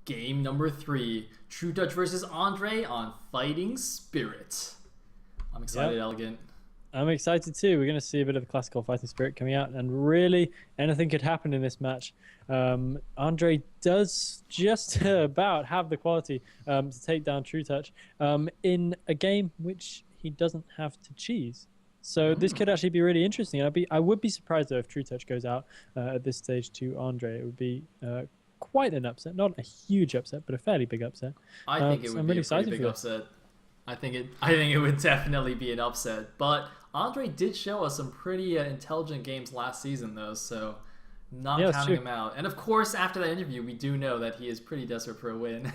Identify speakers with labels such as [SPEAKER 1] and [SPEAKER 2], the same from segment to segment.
[SPEAKER 1] Game number 3, trutaCz versus Andre on Fighting Spirit. I'm excited, Elegant.
[SPEAKER 2] I'm excited too. We're going to see a bit of the classical fighting spirit coming out, and really anything could happen in this match. Andre does just about have the quality to take down trutaCz in a game which he doesn't have to cheese. So this could actually be really interesting. I would be surprised though if trutaCz goes out at this stage to Andre. It would be quite an upset, not a huge upset, but a fairly big upset.
[SPEAKER 1] I think it would be a pretty big upset. I think it would definitely be an upset. But Andre did show us some pretty intelligent games last season, though, so not counting him out. And of course, after that interview, we do know that he is pretty desperate for a win.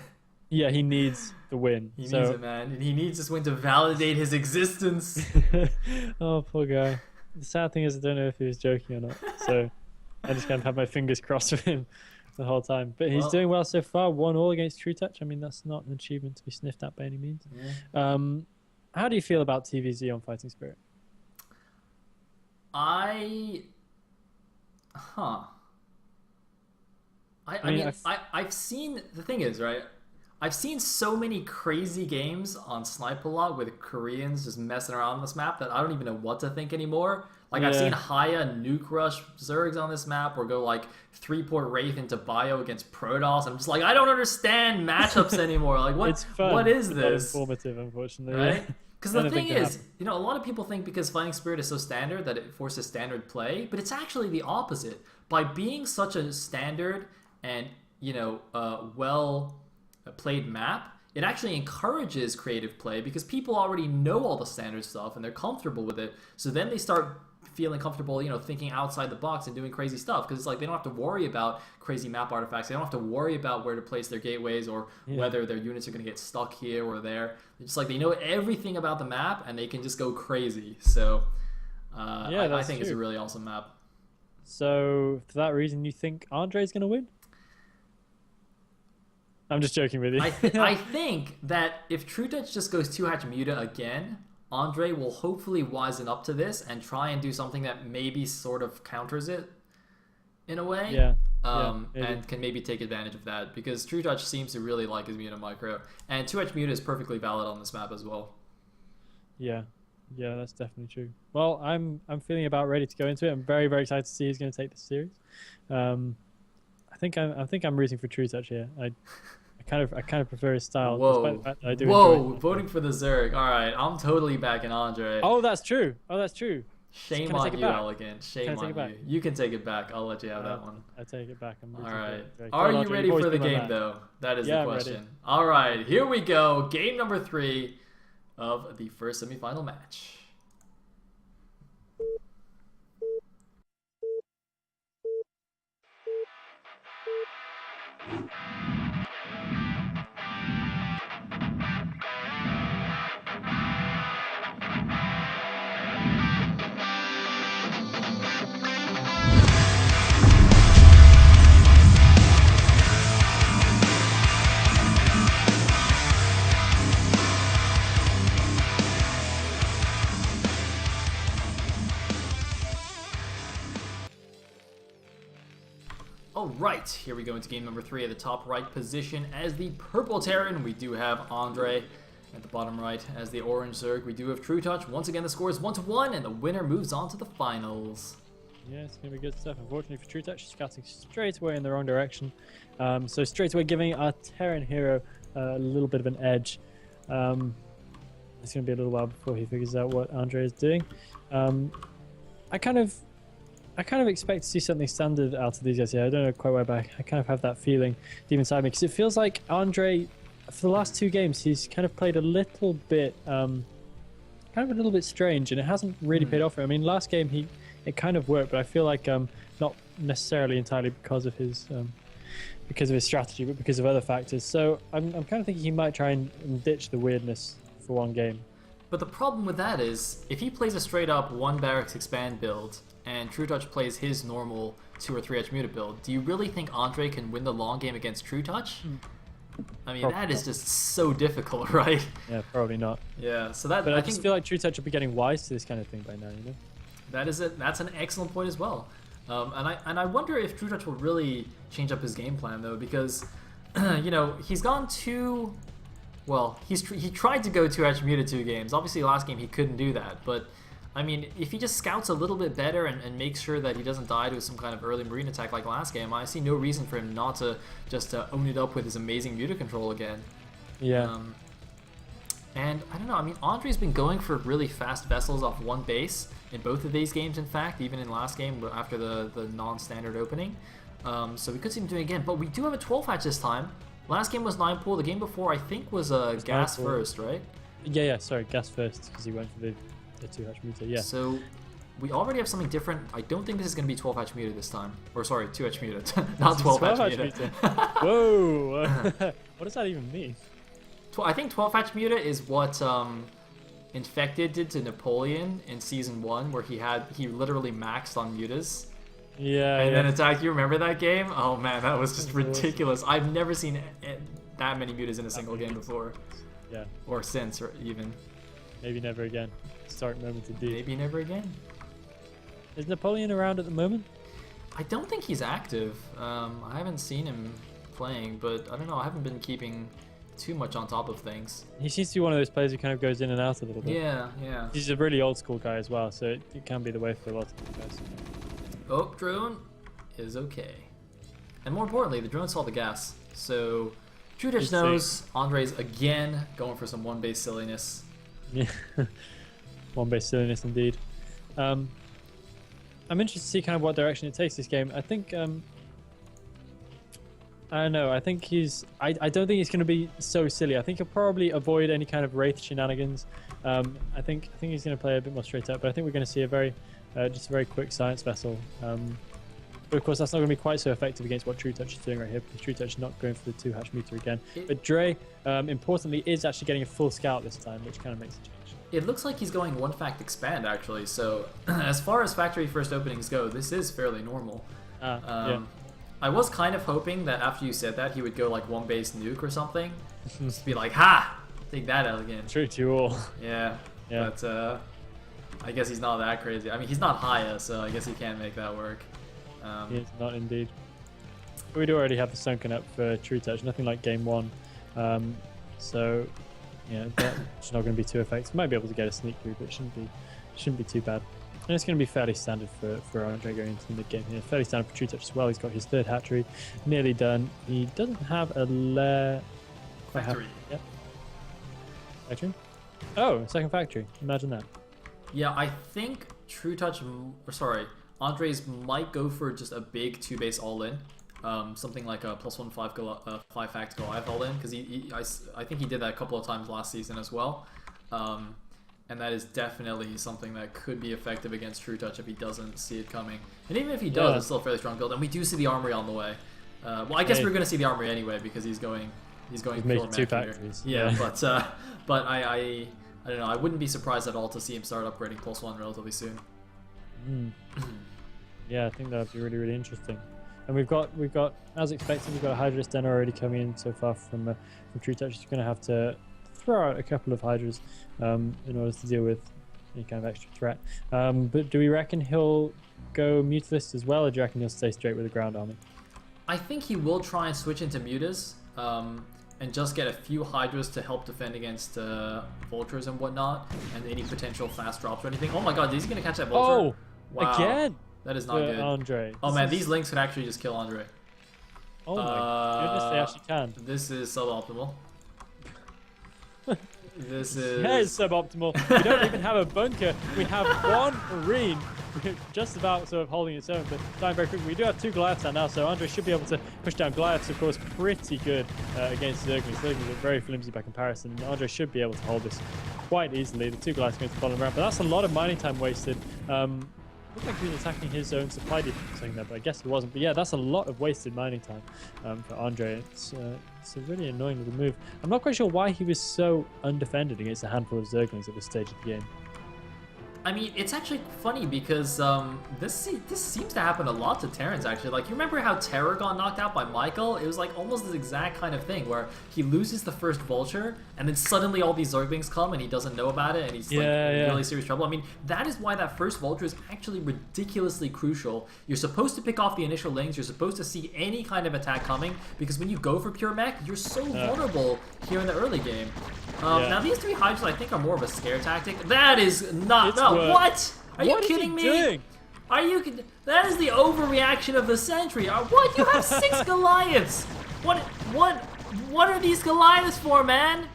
[SPEAKER 2] Yeah, he needs the win.
[SPEAKER 1] He needs it, man. And he needs this win to validate his existence.
[SPEAKER 2] Oh, poor guy. The sad thing is I don't know if he was joking or not. So I just kind of have my fingers crossed for him the whole time. But he's doing well so far. 1-1 against trutaCz. I mean, that's not an achievement to be sniffed at by any means. Yeah. How do you feel about TVZ on Fighting Spirit?
[SPEAKER 1] I've seen, the thing is, right, I've seen so many crazy games on Snipe-A-Lot with Koreans just messing around on this map that I don't even know what to think anymore. Like, I've seen Haya nuke rush Zergs on this map, or go like 3-port Wraith into Bio against Protoss. I'm just like, I don't understand matchups anymore. Like, what is this?
[SPEAKER 2] Not informative, unfortunately.
[SPEAKER 1] Right? Because the thing is, you know, a lot of people think because Fighting Spirit is so standard that it forces standard play, but it's actually the opposite. By being such a standard and, you know, well-played map, it actually encourages creative play because people already know all the standard stuff and they're comfortable with it. So then they start feeling comfortable, you know, thinking outside the box and doing crazy stuff, because it's like they don't have to worry about crazy map artifacts. They don't have to worry about where to place their gateways or whether their units are going to get stuck here or there. It's like they know everything about the map and they can just go crazy. So I think it's a really awesome map.
[SPEAKER 2] So for that reason, you think Andre's going to win? I'm just joking with you.
[SPEAKER 1] I think that if trutaCz just goes 2-hatch Muta again, Andre will hopefully wisen up to this and try and do something that maybe sort of counters it in a way. And can maybe take advantage of that, because trutaCz seems to really like his Muta micro. And 2-hatch Muta is perfectly valid on this map as well. Yeah,
[SPEAKER 2] that's definitely true. Well, I'm feeling about ready to go into it. I'm very, very excited to see who's going to take this series. I think I'm rooting for trutaCz here. I kind of prefer his style.
[SPEAKER 1] Whoa!
[SPEAKER 2] Despite the fact that I do
[SPEAKER 1] Whoa! Voting for the Zerg. All right, I'm totally backing Andre.
[SPEAKER 2] Oh, that's true.
[SPEAKER 1] Shame on you, Elegant. Shame on you. You can take it back. I'll let you have that one.
[SPEAKER 2] I take it back.
[SPEAKER 1] All right. Are you ready for the game, though? That is the question. All right, here we go. Game number 3 of the first semifinal match. Alright, here we go into game number 3 at the top right position as the purple Terran. We do have Andre at the bottom right as the orange Zerg. We do have trutaCz. Once again, the score is 1-1, and the winner moves on to the finals.
[SPEAKER 2] Yeah, it's going to be good stuff. Unfortunately for trutaCz, she's scouting straight away in the wrong direction. So straight away giving our Terran hero a little bit of an edge. It's going to be a little while before he figures out what Andre is doing. I kind of expect to see something standard out of these guys here. I don't know quite why, but I kind of have that feeling deep inside me, because it feels like Andre, for the last 2 games, he's kind of played a little bit, strange, and it hasn't really paid off for him. I mean, last game it kind of worked, but I feel like not necessarily entirely because of his strategy, but because of other factors. So I'm kind of thinking he might try and ditch the weirdness for one game.
[SPEAKER 1] But the problem with that is, if he plays a straight up 1 barracks expand build, and trutaCz plays his normal 2 or 3-hatch Muta build, do you really think Andre can win the long game against trutaCz? I mean, that is just so difficult, right?
[SPEAKER 2] Yeah, probably not.
[SPEAKER 1] Yeah, so that.
[SPEAKER 2] But I just feel like trutaCz will be getting wise to this kind of thing by now, you know?
[SPEAKER 1] That is it. That's an excellent point as well. And I wonder if trutaCz will really change up his game plan, though, because you know, he's gone too. Well, he tried to go 2-hatch muted 2 games. Obviously, last game he couldn't do that. But, I mean, if he just scouts a little bit better and makes sure that he doesn't die to some kind of early marine attack like last game, I see no reason for him not to just own it up with his amazing muted control again.
[SPEAKER 2] Yeah.
[SPEAKER 1] And, I don't know, I mean, Andre's been going for really fast vessels off one base in both of these games, in fact, even in last game after the non-standard opening. So we could see him doing it again. But we do have a 12-hatch this time. Last game was 9 pool. The game before, I think, was gas first, right?
[SPEAKER 2] Yeah, sorry, gas first, because he went for the 2-hatch muted, yeah.
[SPEAKER 1] So we already have something different. I don't think this is going to be 12-hatch muted this time. Or sorry, 2-hatch muted, not 12-hatch muted.
[SPEAKER 2] Whoa! What does that even mean?
[SPEAKER 1] I think 12-hatch muted is what Infected did to Napoleon in Season 1, where he literally maxed on mutas.
[SPEAKER 2] Yeah,
[SPEAKER 1] and then attacked. You remember that game? Oh man, that was just ridiculous. Awesome. I've never seen that many mutas in a single game before.
[SPEAKER 2] Yeah.
[SPEAKER 1] Or since, or even.
[SPEAKER 2] Maybe never again. Start moment indeed.
[SPEAKER 1] Maybe never again.
[SPEAKER 2] Is Napoleon around at the moment?
[SPEAKER 1] I don't think he's active. I haven't seen him playing, but I don't know. I haven't been keeping too much on top of things.
[SPEAKER 2] He seems to be one of those players who kind of goes in and out a little bit.
[SPEAKER 1] Yeah.
[SPEAKER 2] He's a really old school guy as well, so it can be the way for a lot of these guys.
[SPEAKER 1] Oh, drone is okay. And more importantly, the drone saw the gas. So, trutaCz knows Andre's again going for some one-base silliness.
[SPEAKER 2] Yeah, one-base silliness indeed. I'm interested to see kind of what direction it takes this game. I think, I don't know. I think I don't think he's going to be so silly. I think he'll probably avoid any kind of wraith shenanigans. I think he's going to play a bit more straight up. But I think we're going to see a very just a very quick science vessel. But of course, that's not going to be quite so effective against what trutaCz is doing right here, because trutaCz is not going for the 2-hatch meter again. But Dre, importantly, is actually getting a full scout this time, which kind of makes a change.
[SPEAKER 1] It looks like he's going 1-fact expand, actually. So as far as factory first openings go, this is fairly normal.
[SPEAKER 2] Yeah.
[SPEAKER 1] I was kind of hoping that after you said that, he would go like 1-base nuke or something. Just be like, ha! Take that, elegant.
[SPEAKER 2] True to you all.
[SPEAKER 1] Yeah. But I guess he's not that crazy. I mean, he's not Haya, so I guess he can't make that work.
[SPEAKER 2] He is not indeed. But we do already have the sunken up for trutaCz, nothing like game 1. So, yeah, that's not going to be too effective. Might be able to get a sneak through, but it shouldn't be too bad. And it's going to be fairly standard for Andre going into the mid game here. Fairly standard for trutaCz as well. He's got his 3rd hatchery nearly done. He doesn't have a lair.
[SPEAKER 1] Factory.
[SPEAKER 2] Yep. Factory? Oh, 2nd factory. Imagine that.
[SPEAKER 1] Yeah, I think Andres might go for just a big 2-base all-in. Something like a +1 5-fact Goliath all-in, because I think he did that a couple of times last season as well. And that is definitely something that could be effective against trutaCz if he doesn't see it coming. And even if he does, it's still a fairly strong build. And we do see the armory on the way. Well, I guess we're going to see the armory anyway, because he's going pure mech
[SPEAKER 2] 2 factories.
[SPEAKER 1] Yeah, but I don't know. I wouldn't be surprised at all to see him start upgrading +1 relatively soon.
[SPEAKER 2] Yeah, I think that would be really, really interesting. And we've got as expected, we've got a Hydra Den already coming in so far from trutaCz. He's going to have to throw out a couple of Hydras in order to deal with any kind of extra threat. But do we reckon he'll go Mutalist as well, or do you reckon he'll stay straight with the ground army?
[SPEAKER 1] I think he will try and switch into Mutas. And just get a few Hydras to help defend against Vultures and whatnot, and any potential fast drops or anything. Oh my god, is he going to catch that Vulture?
[SPEAKER 2] Oh,
[SPEAKER 1] wow.
[SPEAKER 2] Again?
[SPEAKER 1] That is not good.
[SPEAKER 2] Andre.
[SPEAKER 1] Oh man, these links could actually just kill Andre.
[SPEAKER 2] Oh my goodness, they actually can.
[SPEAKER 1] This is suboptimal. This is...
[SPEAKER 2] Yeah, it's suboptimal. We don't even have a bunker. We have 1 Marine, just about sort of holding its own, but dying very quickly. We do have 2 Goliaths now, so Andre should be able to push down Goliaths, of course, pretty good against Zerglings. Zerglings are very flimsy by comparison. Andre should be able to hold this quite easily. The 2 Goliaths going to follow around, but that's a lot of mining time wasted. Looked like he was attacking his own supply depot saying that, but I guess he wasn't. But yeah, that's a lot of wasted mining time for Andre. It's a really annoying little move. I'm not quite sure why he was so undefended against a handful of Zerglings at this stage of the game.
[SPEAKER 1] I mean, it's actually funny because this seems to happen a lot to Terrence, actually. Like, you remember how Terror got knocked out by Michael? It was like almost this exact kind of thing where he loses the first Vulture and then suddenly all these Zerglings come and he doesn't know about it and he's like in really serious trouble. I mean, that is why that first Vulture is actually ridiculously crucial. You're supposed to pick off the initial lanes. You're supposed to see any kind of attack coming because when you go for pure mech, you're so vulnerable here in the early game. Now these 3 Hydras I think are more of a scare tactic. That is not... What? Are you kidding me?
[SPEAKER 2] Doing?
[SPEAKER 1] Are you... That is the overreaction of the century. What? You have 6 Goliaths. What are these Goliaths for, man?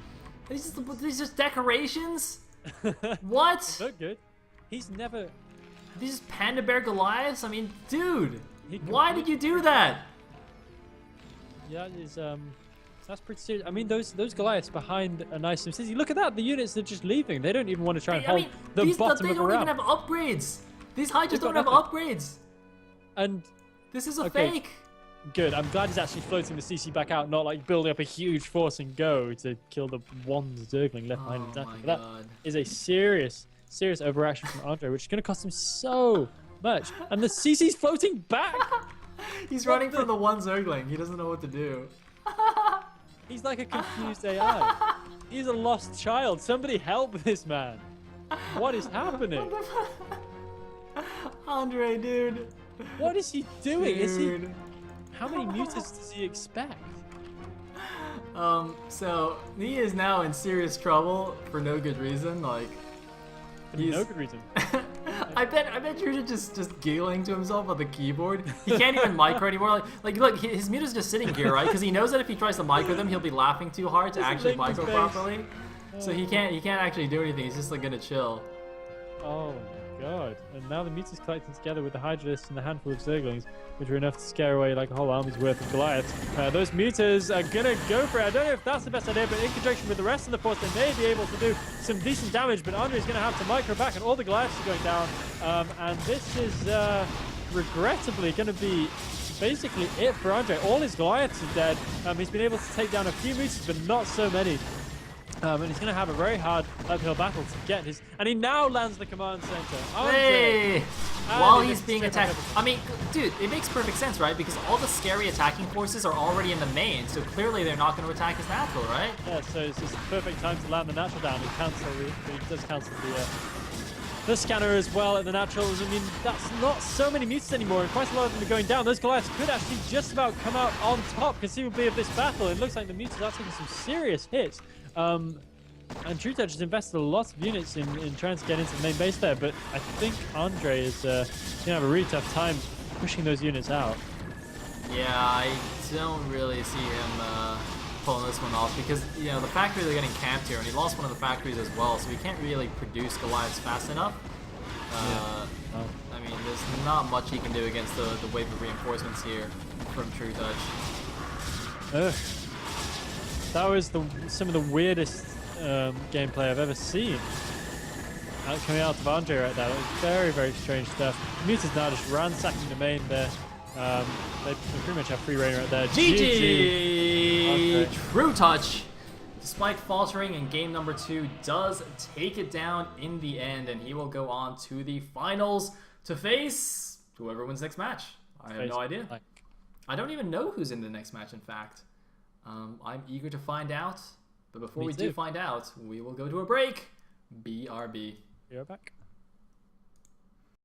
[SPEAKER 1] These just decorations? What?
[SPEAKER 2] Look good. He's never...
[SPEAKER 1] These Panda Bear Goliaths? I mean, dude. Why did you do that?
[SPEAKER 2] Yeah, it's that's pretty serious. I mean, those Goliaths behind a nice city. Look at that. The units are just leaving. They don't even want to try and hold the bottom of the round. They don't even
[SPEAKER 1] have upgrades. These Hydras don't have upgrades.
[SPEAKER 2] And
[SPEAKER 1] this is a fake.
[SPEAKER 2] Good. I'm glad he's actually floating the CC back out, not like building up a huge force and go to kill the one Zergling left behind. Exactly. That is a serious overreaction from Andre, which is going to cost him so much. And the CC's floating back.
[SPEAKER 1] He's running from the one Zergling. He doesn't know what to do.
[SPEAKER 2] He's like a confused AI. He's a lost child. Somebody help this man. What is happening?
[SPEAKER 1] Andre, dude.
[SPEAKER 2] What is he doing? Is he... How many mutants does he expect?
[SPEAKER 1] So he is now in serious trouble for no good reason. Like,
[SPEAKER 2] no good reason.
[SPEAKER 1] I bet Truta just giggling to himself on the keyboard. He can't even micro anymore. Like look, his mute is just sitting here, right? Because he knows that if he tries to micro them, he'll be laughing too hard to actually micro properly. So he can't actually do anything. He's just like gonna chill.
[SPEAKER 2] Oh my god! And now the mutants collecting together with the Hydralists and the handful of Zerglings, which are enough to scare away like a whole army's worth of Goliaths. Those mutas are gonna go for it. I don't know if that's the best idea, but in conjunction with the rest of the force, they may be able to do some decent damage. But Andre's gonna have to micro back, and all the Goliaths are going down. And this is regrettably gonna be basically it for Andre. All his Goliaths are dead. He's been able to take down a few mutas, but not so many. And he's going to have a very hard uphill battle to get his... And he now lands the command center.
[SPEAKER 1] Hey! While he's being attacked. I mean, dude, it makes perfect sense, right? Because all the scary attacking forces are already in the main, so clearly they're not going to attack his natural, right?
[SPEAKER 2] Yeah, so it's just the perfect time to land the natural down and cancel. He does cancel the scanner as well at the naturals. I mean, that's not so many mutants anymore, and quite a lot of them are going down. Those Goliaths could actually just about come out on top, conceivably, of this battle. It looks like the mutants are taking some serious hits. And trutaCz has invested a lot of units in trying to get into the main base there, but I think Andre is going to have a really tough time pushing those units out.
[SPEAKER 1] Yeah, I don't really see him pulling this one off because, you know, the factories are getting camped here, and he lost one of the factories as well, so he can't really produce Goliaths fast enough. I mean, there's not much he can do against the wave of reinforcements here from trutaCz.
[SPEAKER 2] That was some of the weirdest gameplay I've ever seen. Coming out of Andre right there. It was very, very strange stuff. Mutants now just ransacking the main there. They pretty much have free reign right there.
[SPEAKER 1] GG! trutaCz, despite faltering in game number 2, does take it down in the end, and he will go on to the finals to face whoever wins next match. I have no idea. I don't even know who's in the next match, in fact. I'm eager to find out, but before we do find out, we will go to a break. BRB.
[SPEAKER 2] You're back.